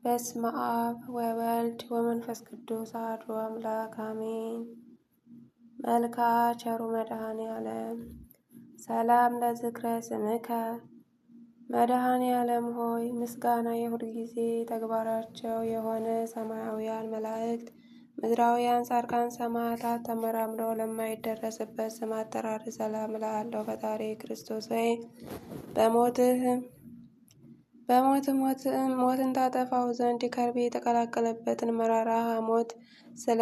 በስመ አብ ወወልድ ወመንፈስ ቅዱስ አሐዱ አምላክ አሜን። መልክዓ ቸሩ መድኃኔ ዓለም ሰላም ለዝክረ ስምከ። መድኃኔ ዓለም ሆይ ምስጋና የሁልጊዜ ተግባራቸው የሆነ ሰማያውያን መላእክት፣ ምድራውያን ጻድቃን፣ ሰማዕታት ተመራምረው ለማይደረስበት ስም አጠራር ሰላም እልሃለሁ። ፈጣሪ ክርስቶስ ሆይ ሞትን ታጠፋው ዘንድ ከርቤ የተቀላቀለበትን መራራ ሐሞት ስለ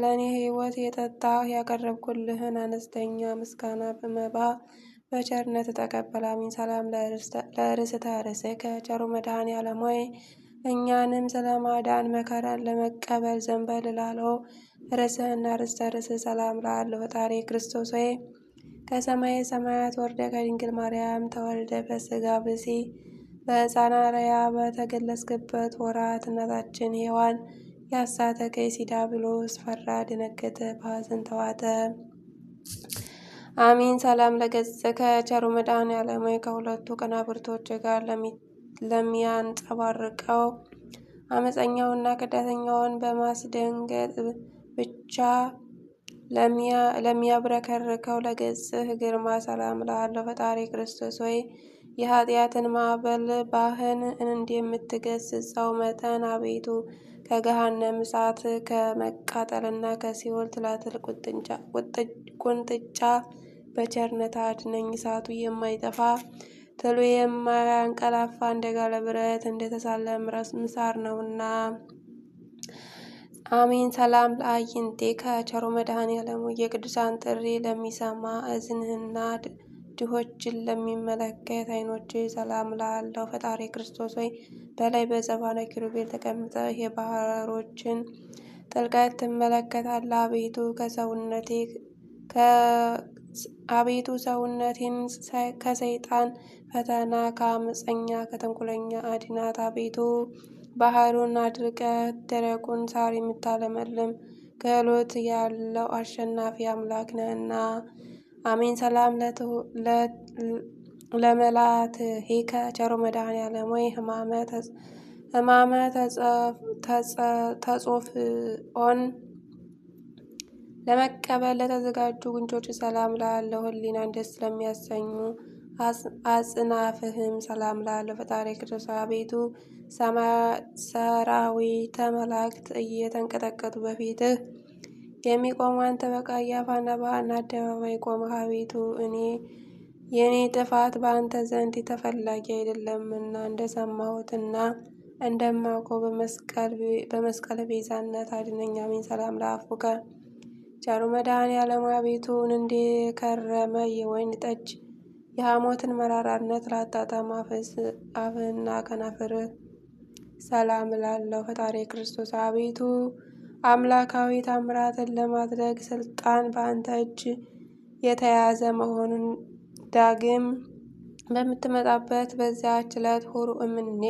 እኔ ሕይወት የጠጣህ ያቀረብኩልህን አነስተኛ ምስጋና በመባ በቸርነት ተቀበል። አሜን። ሰላም ለርእስተ ርእስከ ቸሩ መድኃኔ ዓለም ሆይ እኛንም ስለ ማዳን መከራን ለመቀበል ዘንበል ላለው ርእስህና ርእስተ ርእስህ ሰላም እልሃለሁ። ፈጣሪ ክርስቶስ ሆይ ከሰማየ ሰማያት ወርደ ከድንግል ማርያም ተወልደ በሥጋ ብእሲ በሕፃን አርአያ በተገለጽክበት ወራት እናታችን ሔዋን ያሳተ ከይሲ ዲያብሎስ ፈራ፣ ደነገጠ፣ በሐዘን ተዋጠ። አሜን። ሰላም ለገጽከ ቸሩ መድኃኔ ዓለም ሆይ ከሁለቱ ከናብርቶች ጋር ለሚያንጸባርቀው አመፀኛውና ከዳተኛውን በማስደንገጥ ብቻ ለሚያብረከርከው ለገጽህ ግርማ ሰላም እልሃለሁ። ፈጣሪ ክርስቶስ ሆይ የኃጢአትን ማዕበል ባህን እንደምትገስጸው መጠን አቤቱ ከገሃነም እሳት ከመቃጠልና ከሲኦል ትላትል ቁንጥጫ በቸርነት አድነኝ። እሳቱ የማይጠፋ ትሉ የማያንቀላፋ እንደ ጋለ ብረት እንደተሳለ ምሳር ነውና። አሜን። ሰላም ለአዕይንቲከ ቸሩ መድኃኔ ዓለም የቅዱሳን ጥሪ ለሚሰማ እዝንህና ድሆችን ለሚመለከት ዓይኖች ሰላም እልሃለሁ። ፈጣሪ ክርስቶስ ሆይ በላይ በዘባነ ኪሩቤል ተቀምጠህ የባህሮችን ጥልቀት ትመለከታለህ። አቤቱ ሰውነቴን ከሰይጣን ፈተና ከአመፀኛ ከተንኮለኛ አድናት። አቤቱ ባህሩን አድርቀህ ደረቁን ሳር የምታለመልም ክህሎት ያለው አሸናፊ አምላክ ነህና። አሜን። ሰላም ለመላትሂከ ቸሩ መድኃኔ ዓለም ሆይ ሕማመ ተጾፍኦን ለመቀበል ለተዘጋጁ ጉንጮች ሰላም እልሃለሁ። ሕሊናን ደስ ለሚያሰኙ አጽናፍህም ሰላም እልሃለሁ። ፈጣሪ ክርስቶስ አቤቱ ሰራዊተ መላእክት እየተንቀጠቀጡ በፊትህ የሚቆሙ አንተ በቀያፋና በሐና አደባባይ ቆመህ አቤቱ የእኔ ጥፋት በአንተ ዘንድ ተፈላጊ አይደለምና እንደሰማሁትና እንደማውቀው በመስቀል ቤዛነት አድነኝ። አሜን። ሰላም ለአፉከ ቸሩ መድኃኔ ዓለም አቤቱ እንደከረመ የወይን ጠጅ የሐሞትን መራራነት ላጣጣም አፍህና ከናፍርህ ሰላም እላለሁ። ፈጣሪ ክርስቶስ አቤቱ አምላካዊ ታምራትን ለማድረግ ስልጣን በአንተ እጅ የተያዘ መሆኑን ዳግም በምትመጣበት በዚያች ዕለት ሁር እምኔ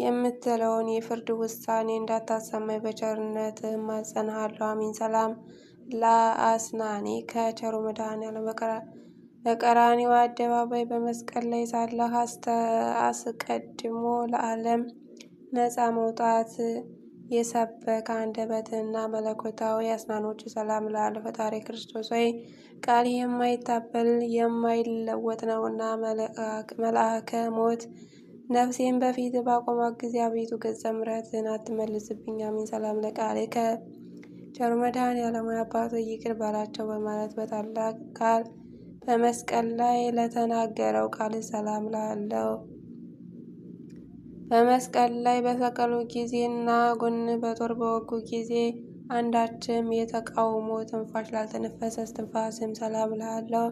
የምትለውን የፍርድ ውሳኔ እንዳታሰማኝ በቸርነት እማጸንሃለሁ። አሜን። ሰላም ለአስናኒከ ቸሩ መድኃኔ ዓለም በቀራንዮ አደባባይ በመስቀል ላይ ሳለህ አስቀድሞ ለዓለም ነፃ መውጣት የሰበከ አንደበትና መለኮታዊ አስናኖች ሰላም እልሃለሁ። ፈጣሪ ክርስቶስ ሆይ ቃል የማይታበል የማይለወጥ ነውና መልአከ ሞት ነፍሴን በፊት ባቆማት ጊዜ አቤቱ ገጸ ምሕረትን አትመልስብኝ። አሜን። ሰላም ለቃልከ ቸሩ መድኃኔ ዓለም አባቶ ይቅር በላቸው በማለት በታላቅ ቃል በመስቀል ላይ ለተናገረው ቃል ሰላም እልሃለሁ። በመስቀል ላይ በሰቀሉ ጊዜና ጎን በጦር በወጉ ጊዜ አንዳችም የተቃውሞ ትንፋሽ ላልተነፈሰ እስትንፋስም ሰላም እልሃለሁ።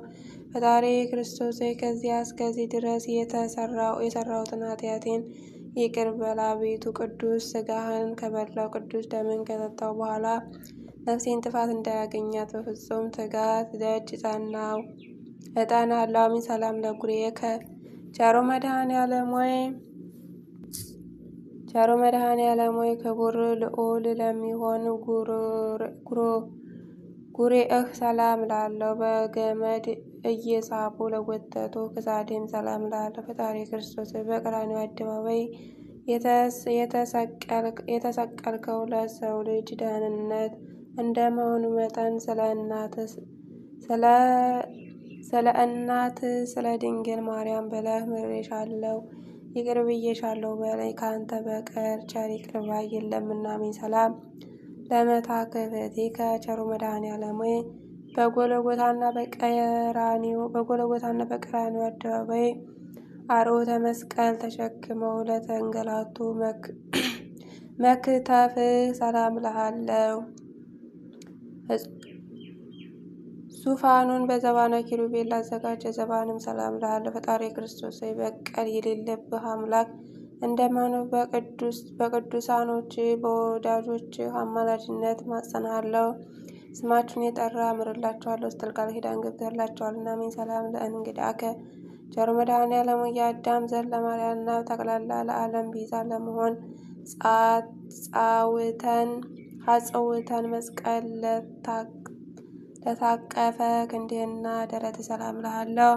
ፈጣሪ ክርስቶስ ሆይ ከዚያ እስከዚህ ድረስ የሰራሁትን ኃጢአቴን ይቅር በል። አቤቱ ቅዱስ ሥጋህን ከበላው ቅዱስ ደምን ከጠጣው በኋላ ነፍሴን ጥፋት እንዳያገኛት በፍጹም ትጋት ደጅ እጠናለሁ። አሜን። ሰላም ለጉርኤከ ቸሩ መድኃኔ ዓለም ሆይ ክቡር ልዑል ለሚሆን ጉሬእህ ሰላም እላለሁ። በገመድ እየሳቡ ለጎተቱ ክሳድህም ሰላም እላለሁ። ፈጣሪ ክርስቶስ በቀራንዮ አደባባይ የተሰቀልከው ለሰው ልጅ ደህንነት እንደመሆኑ መጠን ስለ እናት ስለ ድንግል ማርያም ብለህ ምሬሻለሁ፣ ይቅር ብዬሻለሁ በለኝ። ከአንተ በቀር ቸር ይቅር ባይ የለምና። አሜን። ሰላም ለመታከፍቲከ ቸሩ መድኃኔዓለም ሆይ በጎልጎታና በቀራንዮ አደባባይ አርዑተ መስቀል ተሸክመው ለተንገላቱ መክተፍ ሰላም እልሃለሁ። ዙፋኑን በዘባነ ኪሩቤል ላዘጋጀ ዘባንም ሰላም እልሃለሁ። ፈጣሪ ክርስቶስ ሆይ በቀል የሌለብህ አምላክ እንደመሆኑ በቅዱሳኖች በወዳጆች አማላጅነት ማጸናሃለሁ። ስማችሁን የጠራ እምርላችኋለሁ ስትል ቃል ኪዳን ገብተህላቸዋልና። አሜን። ሰላም ለእንግዳከ ቸሩ መድኃኔዓለም የአዳም ዘር ለማርያምና ጠቅላላ ለዓለም ቤዛ ለመሆን ሐፀውተን መስቀል ለታቀፈ ክንድህና ደረት ሰላም እልሃለሁ።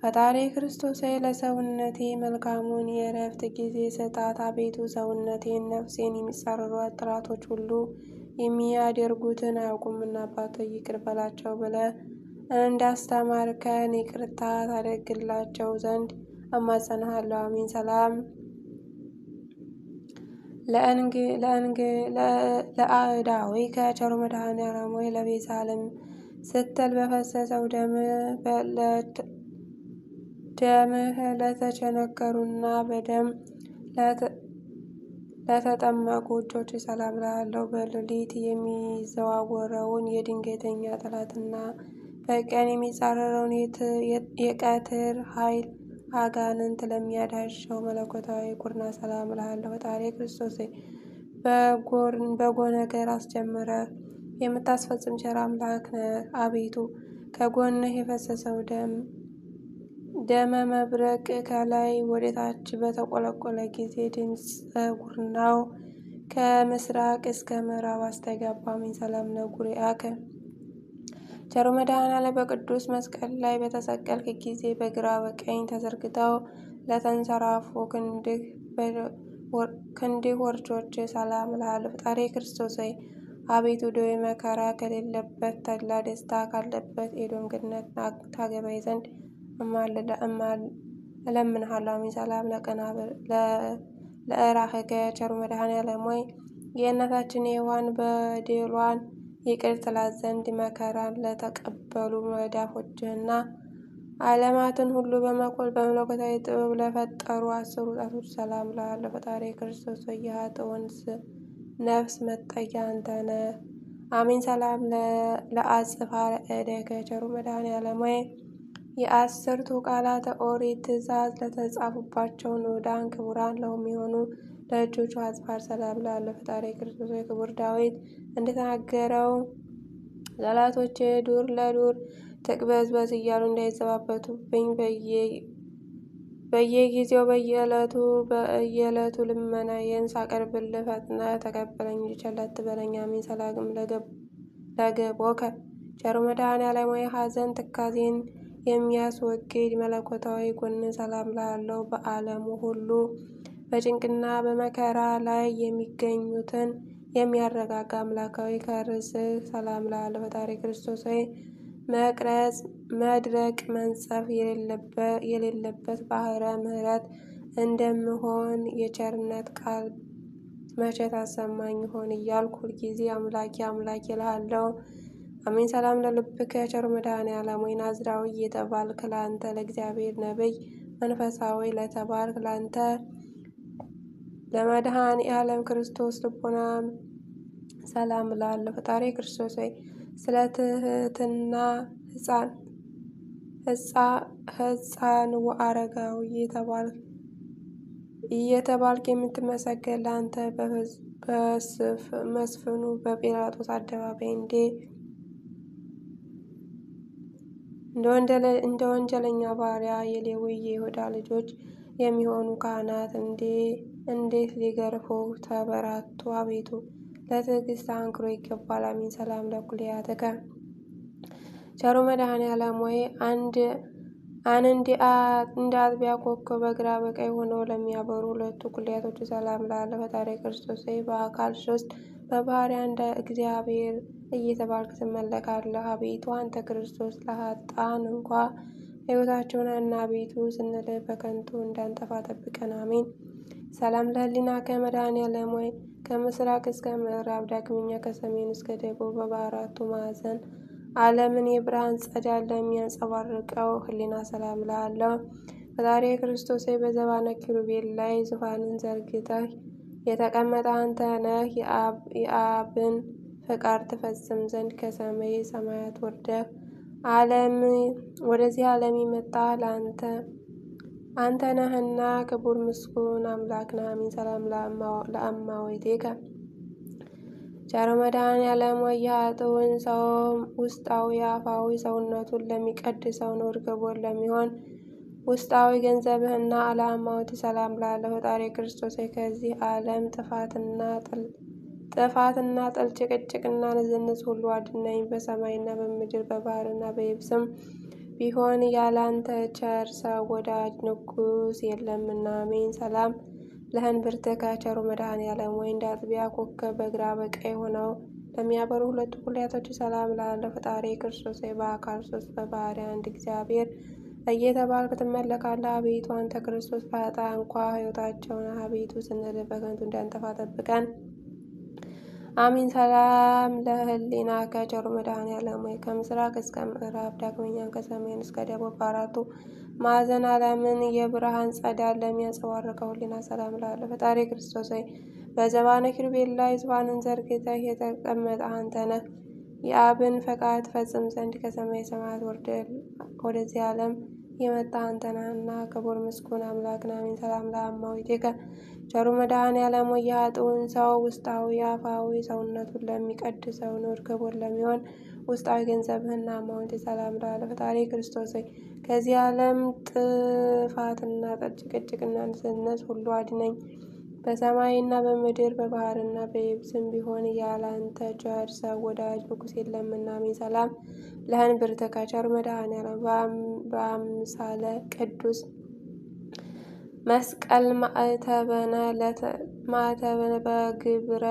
ፈጣሪ ክርስቶስ ሆይ ለሰውነቴ መልካሙን የእረፍት ጊዜ ስጣት። አቤቱ ሰውነቴን ነፍሴን የሚጻረሯት ጠላቶች ሁሉ የሚያደርጉትን አያውቁምና አባቶ ይቅር በላቸው ብለህ እንዳስተማርከን ይቅርታ ታደርግላቸው ዘንድ እማጸንሃለሁ። አሜን። ሰላም ለአእዳዊከ ቸሩ መድኃኔዓለም ሆይ ለቤዛ ዓለም ስትል በፈሰሰው ደምህ ለተቸነከሩና በደም ለተጠመቁ እጆች ሰላም እልሃለሁ። በሌሊት የሚዘዋወረውን የድንገተኛ ጠላትና በቀን የሚጻረረውን የቀትር ኃይል አጋንንት ለሚያዳሸው መለኮታዊ ቁርና ሰላም እልሃለሁ። ፈጣሪ ክርስቶስ በጎ ነገር አስጀምረህ የምታስፈጽም ቸር አምላክ ነህ። አቤቱ ከጎንህ የፈሰሰው ደመ መብረቅ ከላይ ወደታች በተቆለቆለ ጊዜ ድምፀ ጉርናው ከምስራቅ እስከ ምዕራብ አስተጋባ። አሜን። ሰላም ለጉርያከ ቸሩ መድኃኔዓለም በቅዱስ መስቀል ላይ በተሰቀልክ ጊዜ በግራ በቀኝ ተዘርግተው ለተንሰራፉ ክንድህ ወርቾች ሰላም እልሃለሁ። ፈጣሪ ክርስቶስ ሆይ አቤቱ ደዌ መከራ ከሌለበት ተድላ ደስታ ካለበት ኤዶም ገነት ታገባኝ ዘንድ እለምንሃለሁ። አሜን። ሰላም ለእራህከ ቸሩ መድኃኔዓለም ሆይ የእናታችን የሔዋን በደሏን ይቅር ትላት ዘንድ መከራን ለተቀበሉ መዳፎችህና ዓለማትን ሁሉ በመለኮታዊ ጥበብ ለፈጠሩ 10ሩ ጣቶች ሰላም እልሃለሁ። ፈጣሪ ክርስቶስ ሆይ የኃጥአን ነፍስ መጠጊያ አንተ ነህ። አሜን። ሰላም ለአጽፋረ እደከ ቸሩ መድኃኔዓለም ሆይ የ10ቱ ቃላተ ኦሪት ትእዛዝ ለተጻፉባቸው ንዑዳን ክቡራን ለሚሆኑ ለእጆቹ አጽፋር ሰላም እልሃለሁ። ፈጣሪ ክርስቶስ ሆይ ክቡር ዳዊት እንደተናገረው ጠላቶቼ ዱር ለዱር ትቅበዝበዝ እያሉ እንዳይዘባበቱብኝ በየጊዜው በየዕለቱ ልመናዬን ሳቀርብልህ ፈጥነህ ተቀበለኝ እንጂ ቸል አትበለኝ። አሜን። ሰላም ለገቦከ ቸሩ መድኃኔዓለም ሆይ ሐዘን ትካዜን የሚያስወግድ መለኮታዊ ጎን ሰላም እልሃለሁ። በዓለሙ ሁሉ በጭንቅና በመከራ ላይ የሚገኙትን የሚያረጋጋ አምላካዊ ከርስህ ሰላም እልሃለሁ። ፈጣሪ ክርስቶስ ሆይ መድረቅ መንጸፍ የሌለበት ባህረ ምሕረት እንደምሆን የቸርነት ቃል መቼ ታሰማኝ ይሆን እያልኩ ሁልጊዜ አምላኬ አምላኬ እልሃለሁ። አሜን። ሰላም ለልብከ ቸሩ መድኃኔዓለም ሆይ ናዝራዊ የተባልክ ለአንተ ለእግዚአብሔር ነቢይ መንፈሳዊ ለተባልክ ለአንተ ለመድኃኔዓለም ክርስቶስ ልቦና ሰላም እልሃለሁ። ፈጣሪ ክርስቶስ ሆይ ስለ ትሕትና ሕፃን ወአረጋዊ እየተባልክ የምትመሰገን ለአንተ በመስፍኑ በጲላጦስ አደባባይ እንደ ወንጀለኛ ባሪያ የሌዊ የይሁዳ ልጆች የሚሆኑ ካህናት እንዴት ሊገርፉህ ተበራቱ። አቤቱ ለትዕግስት አንክሮ ይገባል። አሜን። ሰላም ለኩልያትከ ቸሩ መድኃኔዓለም ሆይ እንደ አጥቢያ ኮከብ በግራ በቀኝ ሆነው ለሚያበሩ ሁለቱ ኩሌቶች ሰላም እላለሁ። ፈጣሪ ክርስቶስ ሆይ በአካል ሶስት በባሕርይ አንድ እግዚአብሔር እየተባልክ ትመለካለህ። አቤቱ አንተ ክርስቶስ ለኃጥአን እንኳ ሕይወታቸውን እና አቤቱ ስንልህ በከንቱ እንዳንጠፋ ጠብቀን፣ አሜን። ሰላም ለሕሊናከ መድኃኔዓለም ሆይ ከምስራቅ እስከ ምዕራብ ዳግመኛ ከሰሜን እስከ ደቡብ በአራቱ ማዕዘን ዓለምን የብርሃን ጸዳል ለሚያንጸባርቀው ሕሊና ሰላም እልሃለሁ። ፈጣሪ ክርስቶስ ሆይ በዘባነ ኪሩቤል ላይ ዙፋንን ዘርግተህ የተቀመጠ አንተ ነህ። የአብን ፈቃድ ትፈጽም ዘንድ ከሰማየ ሰማያት ወርደህ ወደዚህ ዓለም የመጣህ አንተ ነህና ክቡር ምስጉን አምላክ ነህ። አሜን። ሰላም ለአማወይቴከ ቸር መድኃኔዓለም ሆይ የኃጥኡን ሰው ውስጣዊ አፋዊ ሰውነቱን ለሚቀድሰው ንዑድ ክቡር ለሚሆን ውስጣዊ ገንዘብህና ለአማውት ሰላም እላለሁ። ፈጣሪ ክርስቶስ ሆይ ከዚህ ዓለም ጥፋትና ጥል፣ ጭቅጭቅና ንዝንዝ ሁሉ አድነኝ። በሰማይና በምድር በባሕርና በየብስም ቢሆን ያላንተ ቸር ሰው ወዳጅ ንጉሥ የለምና፣ አሜን። ሰላም ለእንብርትከ ቸሩ መድኃኔዓለም ሆይ እንደ አጥቢያ ኮከብ በግራ በቀኝ ሆነው ለሚያበሩ ሁለቱ ኩሌቶች ሰላም እላለሁ። ፈጣሪ ክርስቶስ ሆይ በአካል ሶስት በባሕርይ አንድ እግዚአብሔር እየተባልክ ትመለካለህ። አቤቱ አንተ ክርስቶስ ለኃጥአን እንኳ ሕይወታቸውን አቤቱ ስንልህ በከንቱ እንዳንጠፋ ጠብቀን፣ አሜን። ሰላም ለሕሊናከ ቸሩ መድኃኔዓለም ሆይ ከምስራቅ እስከ ምዕራብ ዳግመኛም ከሰሜን እስከ ደቡብ በአራቱ ማዕዘን ዓለምን የብርሃን ጸዳል ለሚያንጸባርቀው ሕሊና ሰላም እላለሁ። ፈጣሪ ክርስቶስ ሆይ በዘባነ ኪሩቤል ላይ ዙፋንን ዘርግተህ የተቀመጠ አንተ ነህ። የአብን ፈቃድ ትፈጽም ዘንድ ከሰማየ ሰማያት ወደዚህ ዓለም የመጣ አንተ ነህና ክቡር ምስጉን አምላክ ነህ። አሜን። ሰላም ለአማውቴከ ቸሩ መድኃኔዓለም ሆይ የኃጥኡን ሰው ውስጣዊ አፋዊ ሰውነቱን ለሚቀድሰው ንዑድ ክቡር ለሚሆን ውስጣዊ ገንዘብህና አማውንት ሰላም እላለሁ። ፈጣሪ ክርስቶስ ሆይ ከዚህ ዓለም ጥፋትና ጭቅጭቅና ንዝንዝ ሁሉ አድነኝ። በሰማይና በምድር በባሕርና በየብስም ቢሆን ያላንተ ቸር ሰው ወዳጅ ንጉሥ የለምና፣ አሜን። ሰላም ለእንብርትከ ቸሩ መድኃኔዓለም በአምሳለ ቅዱስ መስቀል ማዕተበነ በግብረ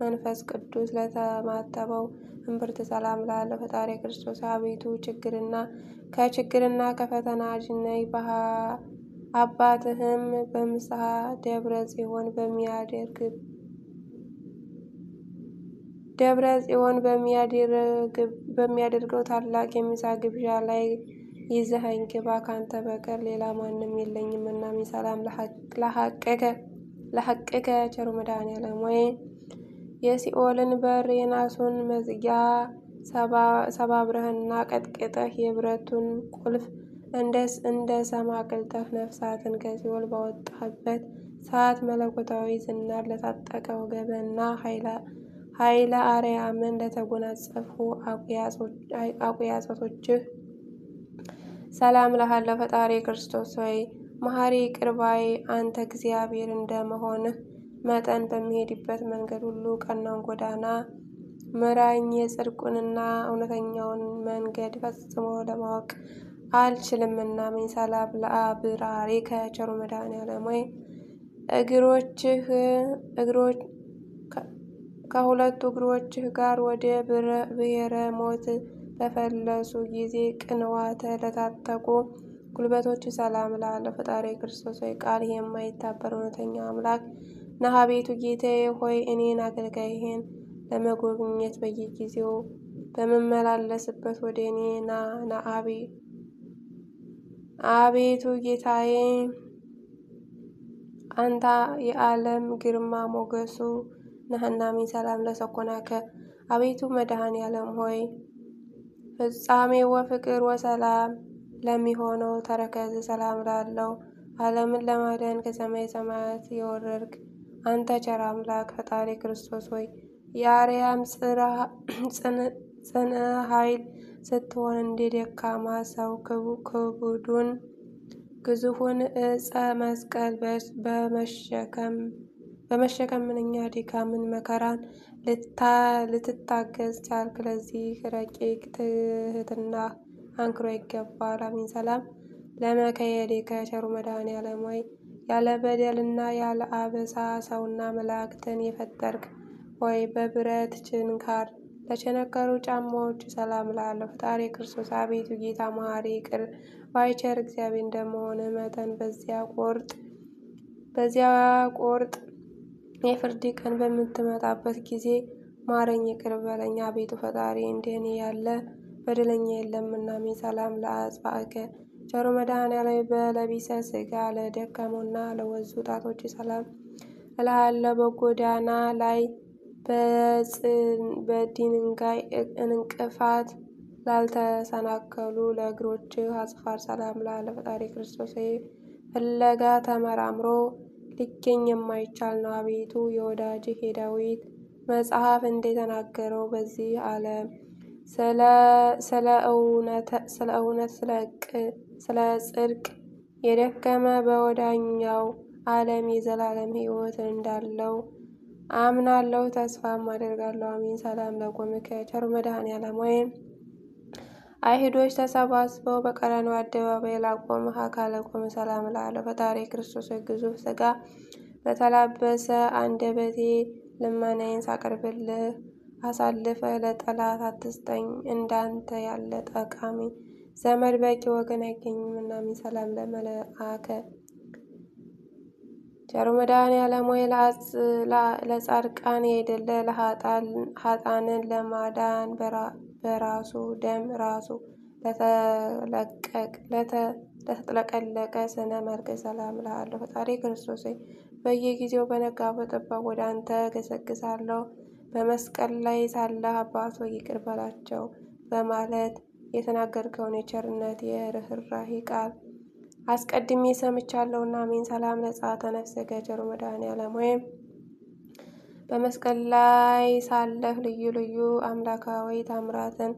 መንፈስ ቅዱስ ለተማተበው እምብርት ሰላም እላለሁ። ፈጣሪ ክርስቶስ አቤቱ ከችግርና ከፈተና አድነኝ። አባትህም በምስሐ ደብረ ጽዮን በሚያደርገው ታላቅ የምሳ ግብዣ ላይ ይዘኸኝ ግባ። ካንተ በቀር ሌላ ማንም የለኝምና፣ አሜን። ሰላም ለሐቅከ ቸሩ መድኃኔዓለም ሆይ የሲኦልን በር የናሱን መዝጊያ ሰባብረህና ቀጥቅጠህ የብረቱን ቁልፍ እንደ ሰም አቅልጠህ ነፍሳትን ከሲኦል ባወጣህበት ሰዓት መለኮታዊ ዝናር ለታጠቀ ወገብህና ኃይለ አርያምን ለተጎናጸፉ አቁያጾችህ ሰላም እልሃለሁ። ፈጣሪ ክርስቶስ ሆይ መሐሪ ይቅር ባይ አንተ እግዚአብሔር እንደመሆንህ መጠን በሚሄድበት መንገድ ሁሉ ቀናውን ጎዳና ምራኝ። የጽድቁንና እውነተኛውን መንገድ ፈጽሞ ለማወቅ አልችልምና፣ አሜን። ሰላም ለአብራሪከ ቸሩ መድኃኔዓለም ሆይ ከሁለቱ እግሮችህ ጋር ወደ ብሔረ ሞት በፈለሱ ጊዜ ቅንዋተ ለታጠቁ ጉልበቶች ሰላም እላለሁ። ፈጣሪ ክርስቶስ ሆይ ቃልህ የማይታበል እውነተኛ አምላክ ነህ። አቤቱ ጌታዬ ሆይ እኔን አገልጋይህን ለመጎብኘት በየጊዜው በምመላለስበት ወደ እኔ ና አቤቱ ጌታዬ አንተ የዓለም ግርማ ሞገሱ ነህና፣ አሜን። ሰላም ለሰኮናከ አቤቱ መድኃኔዓለም ሆይ ፍጻሜ ወፍቅር ወሰላም ለሚሆነው ተረከዝ ሰላም እላለሁ። ዓለምን ለማዳን ከሰማይ ሰማያት የወረድክ አንተ ቸር አምላክ ፈጣሪ ክርስቶስ ሆይ የአርያም ጽንዕ ኃይል ስትሆን እንደ ደካማ ሰው ክቡዱን ግዙፉን ዕፀ መስቀል በመሸከም ምንኛ ድካምን መከራን ልትታገዝ ቻልክ። ለዚህ ረቂቅ ትሕትና አንክሮ ይገባል። አሜን። ሰላም ለመከየድከ ቸሩ መድኃኔዓለም ሆይ ያለ በደልና ያለ አበሳ ሰውና መላእክትን የፈጠርክ ሆይ በብረት ችንካር ለቸነከሩ ጫማዎች ሰላም እላለሁ። ፈጣሪ ክርስቶስ አቤቱ ጌታ መሐሪ ይቅር ባይ ቸር እግዚአብሔር እንደመሆነ መጠን በዚያ ቆርጥ የፍርድ ቀን በምትመጣበት ጊዜ ማረኝ ይቅር በለኝ። አቤቱ ፈጣሪ እንደኔ ያለ በደለኛ የለምና። አሜን። ሰላም ለአጽባእከ ቸሩ መድኃኔዓለም በለቢሰ ሥጋ ለደከሙና ለወዙ ጣቶች ሰላም እልሃለሁ። በጎዳና ላይ በድንጋይ እንቅፋት ላልተሰናከሉ ለእግሮችህ አጽፋር ሰላም እልሃለሁ። ፈጣሪ ክርስቶስ ፍለጋ ተመራምሮ ሊገኝ የማይቻል ነው። አቤቱ የወዳጅህ የዳዊት መጽሐፍ እንደተናገረው በዚህ ዓለም ስለ እውነት ስለ ጽድቅ የደከመ በወዳኛው ዓለም የዘላለም ሕይወት እንዳለው አምናለሁ ተስፋም አደርጋለሁ። አሜን። ሰላም ለቆምከ ቸሩ መድኃኔዓለም ወይም አይሁዶች ተሰባስበው በቀራንዮ አደባባይ ላቆምህ አካለ ቆም ሰላም እልሃለሁ። ፈጣሪ ክርስቶስ ግዙፍ ሥጋ በተላበሰ አንደበቴ ልመናዬን ሳቀርብልህ አሳልፈህ ለጠላት አትስጠኝ። እንዳንተ ያለ ጠቃሚ ዘመድ በቂ ወገን አይገኝምና። አሜን። ሰላም ለመልአከ ቸሩ መድኃኔዓለም ሆይ ለጻድቃን ያይደለ ለኃጥአንን ለማዳን በራሱ ደም ራሱ ለተጥለቀለቀ ስነ መልክ ሰላም እልሃለሁ። ፈጣሪ ክርስቶስ በየጊዜው በነጋ በጠባ ወደ አንተ ገሰግሳለሁ። በመስቀል ላይ ሳለህ አባት ሆይ ይቅር በላቸው በማለት የተናገርከውን የቸርነት የርኅራኄ ቃል አስቀድሜ ሰምቻለሁና። አሜን። ሰላም ለጸአተ ነፍስከ ቸሩ መድኃኔዓለም ወይም በመስቀል ላይ ሳለህ ልዩ ልዩ አምላካዊ ታምራትን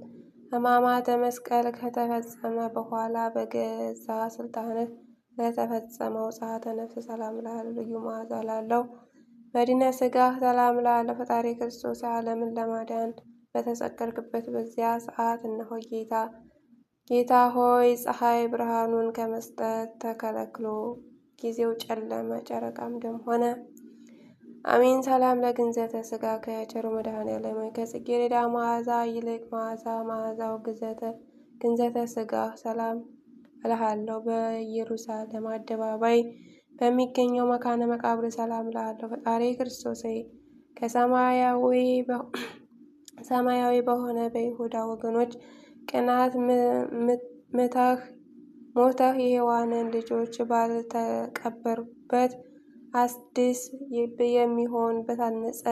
ሕማማተ መስቀል ከተፈጸመ በኋላ በገዛ ስልጣንህ ለተፈጸመው ጸአተ ነፍስ ሰላም እልሃለሁ። ልዩ መዓዛ ላለው በድነ ሥጋህ ሰላም እልሃለሁ። ፈጣሪ ክርስቶስ ዓለምን ለማዳን በተሰቀልክበት በዚያ ሰዓት እነሆ ጌታ ሆይ ፀሐይ ብርሃኑን ከመስጠት ተከለክሎ ጊዜው ጨለመ፣ ጨረቃም ደም ሆነ። አሜን። ሰላም ለግንዘተ ሥጋ ከቸሩ መድኃኔዓለም ሆይ ከጽጌረዳ መዓዛ ይልቅ መዓዛው ግንዘተ ሥጋ ሰላም እልሃለሁ። በኢየሩሳሌም አደባባይ በሚገኘው መካነ መቃብር ሰላም እልሃለሁ። ፈጣሪ ክርስቶስ ሰማያዊ በሆነ በይሁዳ ወገኖች ቅናት ሞተህ የሔዋንን ልጆች ባልተቀበሩበት አስድስ የሚሆን በታነጸ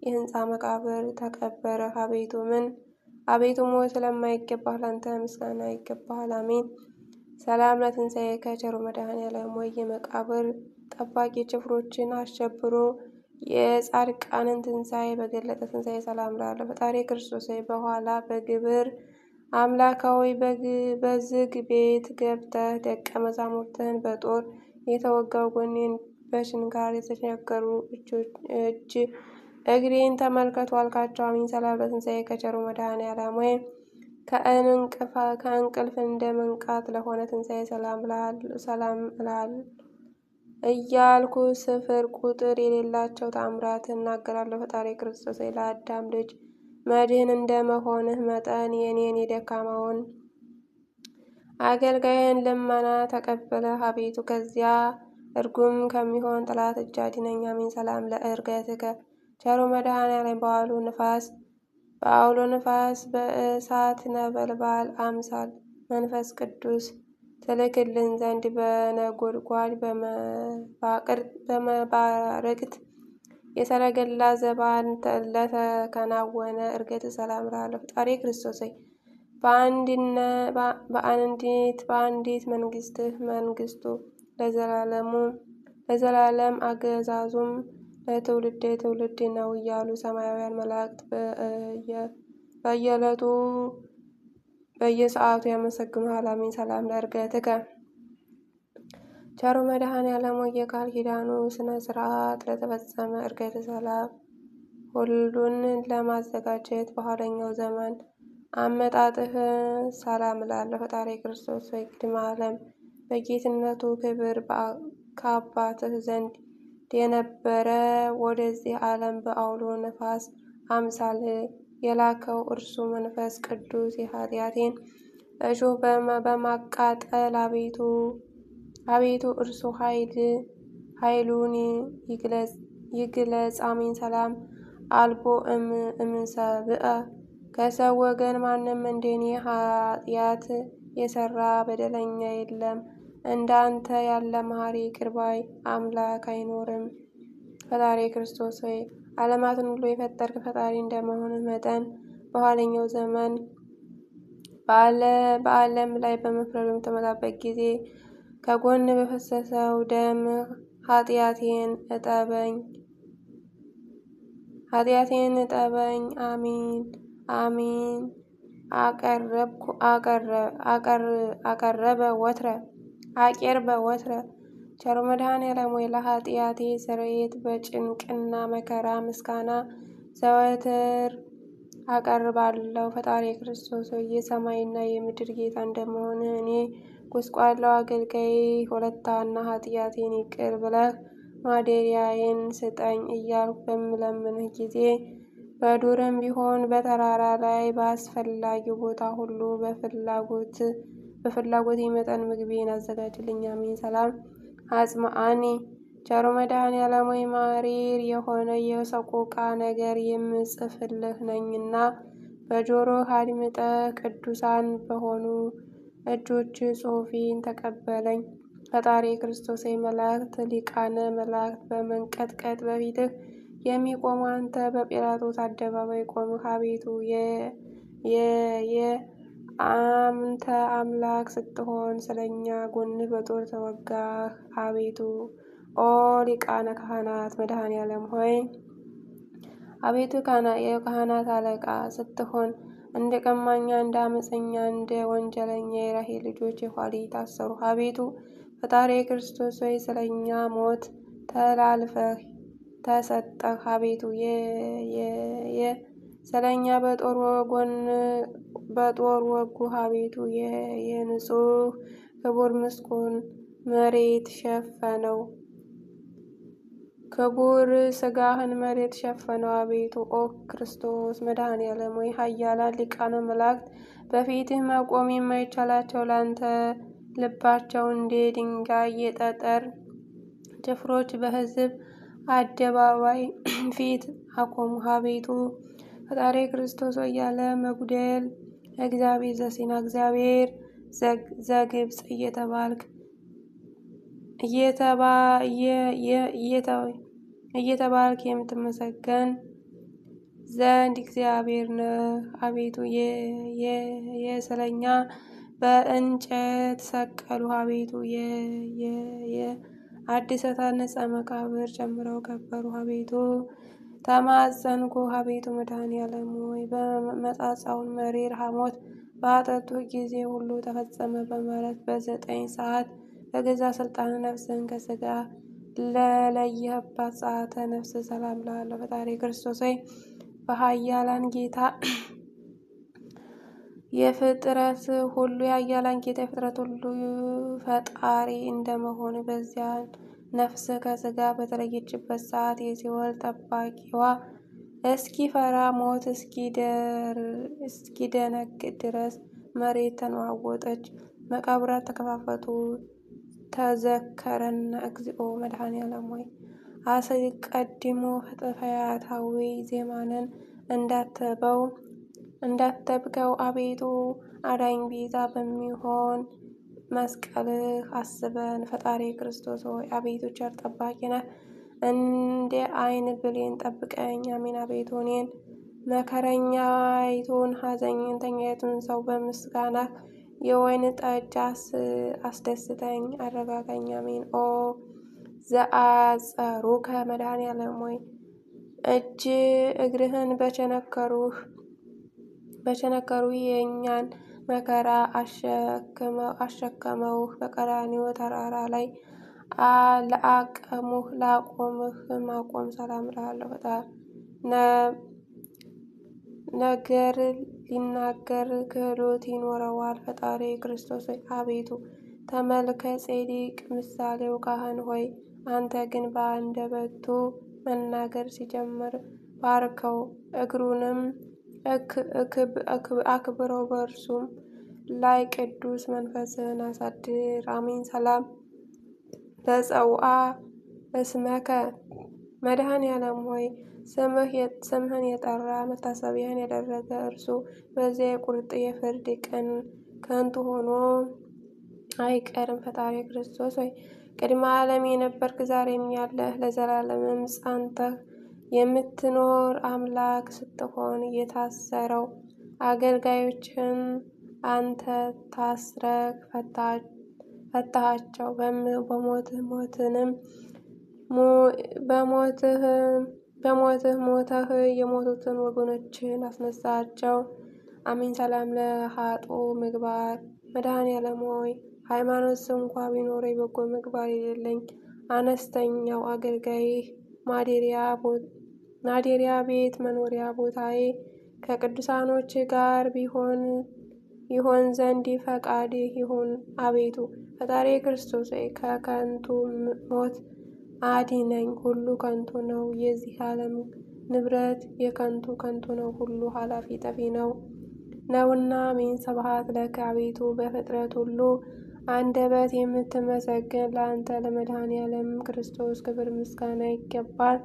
የሕንፃ መቃብር ተቀበረህ። አቤቱ ሞት ለማይገባህ ላንተ ምስጋና ይገባሃል። አሜን። ሰላም ለትንሣኤከ ቸሩ መድኃኔዓለም ሆይ የመቃብር ጠባቂ ጭፍሮችን አሸብሮ የጻድቃንን ትንሣኤ በገለጠ ትንሣኤ ሰላም እልሃለሁ። ፈጣሪ ክርስቶስ በኋላ በግብር አምላካዊ በዝግ ቤት ገብተህ ደቀ መዛሙርትህን በጦር የተወጋው ጎኔን በችንካር የተቸነከሩ እጅ እግሬን ተመልከቱ አልካቸው። አሜን። ሰላም ለትንሣኤከ ቸሩ መድኃኔዓለም ሆይ ከእንቅልፍ እንደ መንቃት ለሆነ ትንሣኤ ሰላም እልሃለሁ እያልኩ ስፍር ቁጥር የሌላቸው ተአምራትን እናገራለሁ። ፈጣሪ ክርስቶስ ለአዳም ልጅ መድህን እንደመሆንህ መጠን የኔን የደካማውን አገልጋይን ልመና ተቀብለህ አቤቱ ከዚያ እርጉም ከሚሆን ጠላት እጅ አድነኝ። አሜን። ሰላም ለዕርገትከ ቸሩ መድኃኔዓለም በአውሎ ነፋስ በእሳት ነበልባል አምሳል መንፈስ ቅዱስ ትልክልን ዘንድ በነጎድጓድ በመባረቅት የሰረገላ ዘባን ለተከናወነ ዕርገት ሰላም እልሃለሁ። ፈጣሪ ክርስቶስ በአንዲት መንግስቱ ለዘላለም አገዛዙም ለትውልድ ነው እያሉ ሰማያውያን መላእክት በየዕለቱ በየሰዓቱ ያመሰግኑሃል። አሜን። ሰላም ለዕርገትከ ቸሩ መድኃኔዓለም ሆይ የቃል ኪዳኑ ሥነ ሥርዓት ለተፈጸመ ዕርገት ሰላም ሁሉን ለማዘጋጀት በኋለኛው ዘመን አመጣጥህ ሰላም እላለሁ። ፈጣሪ ክርስቶስ ሆይ ቅድመ ዓለም በጌትነቱ ክብር ከአባትህ ዘንድ የነበረ ወደዚህ ዓለም በአውሎ ነፋስ አምሳል የላከው እርሱ መንፈስ ቅዱስ የኃጢአቴን እሾህ በማቃጠል አቤቱ እርሱ ኃይሉን ይግለጽ። አሜን። ሰላም አልቦ እምሰብአ ከሰው ወገን ማንም እንደኔ ኃጢአት የሰራ በደለኛ የለም። እንዳንተ ያለ መሐሪ ይቅር ባይ አምላክ አይኖርም። ፈጣሪ ክርስቶስ ሆይ ዓለማትን ሁሉ የፈጠርክ ፈጣሪ እንደመሆንህ መጠን በኋለኛው ዘመን በዓለም ላይ በመፍረድ በምትመጣበት ጊዜ ከጎን በፈሰሰው ደም ኃጢአቴን እጠበኝ። አሜን አሜን። አቄርበ ወትረ ቸሩ መድኃኔዓለም ሆይ ለኃጢአቴ ስርየት በጭንቅና መከራ ምስጋና ዘወትር አቀርባለሁ። ፈጣሪ ክርስቶስ ሆይ የሰማይና የምድር ጌታ እንደመሆንህ እኔ ጎስቋላው አገልጋይ ሁለታና ኃጢአቴን ይቅር ብለህ ማደሪያዬን ስጠኝ እያልኩ በምለምንህ ጊዜ በዱርም ቢሆን በተራራ ላይ በአስፈላጊው ቦታ ሁሉ በፍላጎቴ መጠን ምግቤን አዘጋጅልኝ። አሜን። ሰላም አጽምዓኒ ቸሩ መድኃኔዓለም ሆይ መሪር የሆነ የሰቆቃ ነገር የምጽፍልህ ነኝና በጆሮህ አድምጠህ ቅዱሳን በሆኑ እጆች ጽሑፌን ተቀበለኝ። ፈጣሪ ክርስቶስ መላእክት ሊቃነ መላእክት በመንቀጥቀጥ በፊትህ የሚቆሙ አንተ በጲላጦስ አደባባይ ቆምህ። አቤቱ አንተ አምላክ ስትሆን ስለኛ ጎንህ በጦር ተወጋህ። አቤቱ ኦ ሊቃነ ካህናት መድኃኔዓለም ሆይ አቤቱ የካህናት አለቃ ስትሆን እንደ ቀማኛ፣ እንደ አመፀኛ፣ እንደ ወንጀለኛ የራሔል ልጆች የኋሊት ታሰሩ። አቤቱ ፈጣሪ ክርስቶስ ሆይ ስለኛ ሞት ተላልፈህ ተሰጠህ። አቤቱ ስለኛ በጦር ወጉህ። አቤቱ የንጹሕ ክቡር ምስኩን መሬት ሸፈነው። ክቡር ሥጋህን መሬት ሸፈነው። አቤቱ ኦ ክርስቶስ መድኃኔዓለም ሆይ ኃያላን ሊቃነ መላእክት በፊትህ መቆም የማይቻላቸው ላንተ ልባቸው እንደ ድንጋይ የጠጠር ጭፍሮች በሕዝብ አደባባይ ፊት አቆሙህ። አቤቱ ፈጣሪ ክርስቶስ ሆይ ያለ መጉደል እግዚአብሔር ዘሲና እግዚአብሔር ዘግብፅ እየተባልክ የምትመሰገን ዘንድ እግዚአብሔር ነህ። አቤቱ ስለኛ በእንጨት ሰቀሉ። አቤቱ አዲስ የታነጸ መቃብር ጨምረው ቀበሩ። አቤቱ ተማጸንኩ። አቤቱ መድኃኔዓለም ሆይ በመጻጻውን መሪር ሐሞት በአጠጡህ ጊዜ ሁሉ ተፈጸመ በማለት በ9 ሰዓት በገዛ ስልጣን ነፍስን ከሥጋ ለለየህባት ሰዓተ ነፍስ ሰላም እልሃለሁ። ፈጣሪ ክርስቶስ ሆይ በኃያላን ጌታ የፍጥረት ሁሉ የፍጥረት ሁሉ ፈጣሪ እንደመሆን በዚያ ነፍስ ከሥጋ በተለየችበት ሰዓት የሲኦል ጠባቂዋ እስኪፈራ ሞት እስኪደነግጥ ድረስ መሬት ተነዋወጠች፣ መቃብራት ተከፋፈቱ። ተዘከረነ እግዚኦ መድኃኔዓለም ሆይ አስቀድሞ ፈያታዊ ዜማንን እንዳተብከው አቤቱ አዳኝ ቤዛ በሚሆን መስቀልህ አስበን። ፈጣሪ ክርስቶስ ሆይ አቤቱ ቸር ጠባቂ ነህ፣ እንደ ዓይን ብሌን ጠብቀኝ። አሜን። አቤቱ እኔን መከረኛይቱን ሐዘንተኛይቱን ሰው በምስጋናህ የወይን ጠጅ አስደስተኝ፣ አረጋጋኝ። አሜን። ኦ ዘአጸሩከ መድኃኔዓለም ሆይ እጅ እግርህን በቸነከሩህ የእኛን መከራ አሸከመውህ። በቀራንዮ ተራራ ላይ ለአቆምህ ማቆም ሰላም እልሃለሁ። ነገር ሊናገር ክህሎት ይኖረዋል። ፈጣሪ ክርስቶስ ሆይ አቤቱ ተመልከ ጼዴቅ ምሳሌው ካህን ሆይ አንተ ግን በአንደበቱ መናገር ሲጀምር ባርከው፣ እግሩንም አክብረው፣ በእርሱም ላይ ቅዱስ መንፈስህን አሳድር። አሜን። ሰላም ለጸውአ እስመከ መድኃኔዓለም ሆይ ስምህን የጠራ መታሰቢያን ያደረገ እርሱ በዚያ የቁርጥ የፍርድ ቀን ከንቱ ሆኖ አይቀርም። ፈጣሪ ክርስቶስ ሆይ ቅድመ ዓለም የነበርክ ዛሬም ያለህ ለዘላለምም ጸንተህ የምትኖር አምላክ ስትሆን የታሰረው አገልጋዮችን አንተ ታስረህ ፈታሃቸው። በሞትህ ሞተህ የሞቱትን ወገኖችን አስነሳቸው። አሜን። ሰላም ለሀጡ ምግባር መድኃኔዓለም ሆይ ሃይማኖት እንኳ ቢኖረኝ በጎ ምግባር የሌለኝ አነስተኛው አገልጋይህ ማደሪያ ቤት መኖሪያ ቦታዬ ከቅዱሳኖች ጋር ይሆን ዘንድ ፈቃድህ ይሁን። አቤቱ ፈጣሪ ክርስቶስ ሆይ ከከንቱ ሞት አድነኝ። ሁሉ ከንቱ ነው፣ የዚህ ዓለም ንብረት ከንቱ ነው፣ ሁሉ ኃላፊ ጠፊ ነውና። አሜን። ስብሐት ለከ አቤቱ በፍጥረት ሁሉ አንደበት የምትመሰገን ለአንተ ለመድኃኔዓለም ክርስቶስ ክብር ምስጋና ይገባል።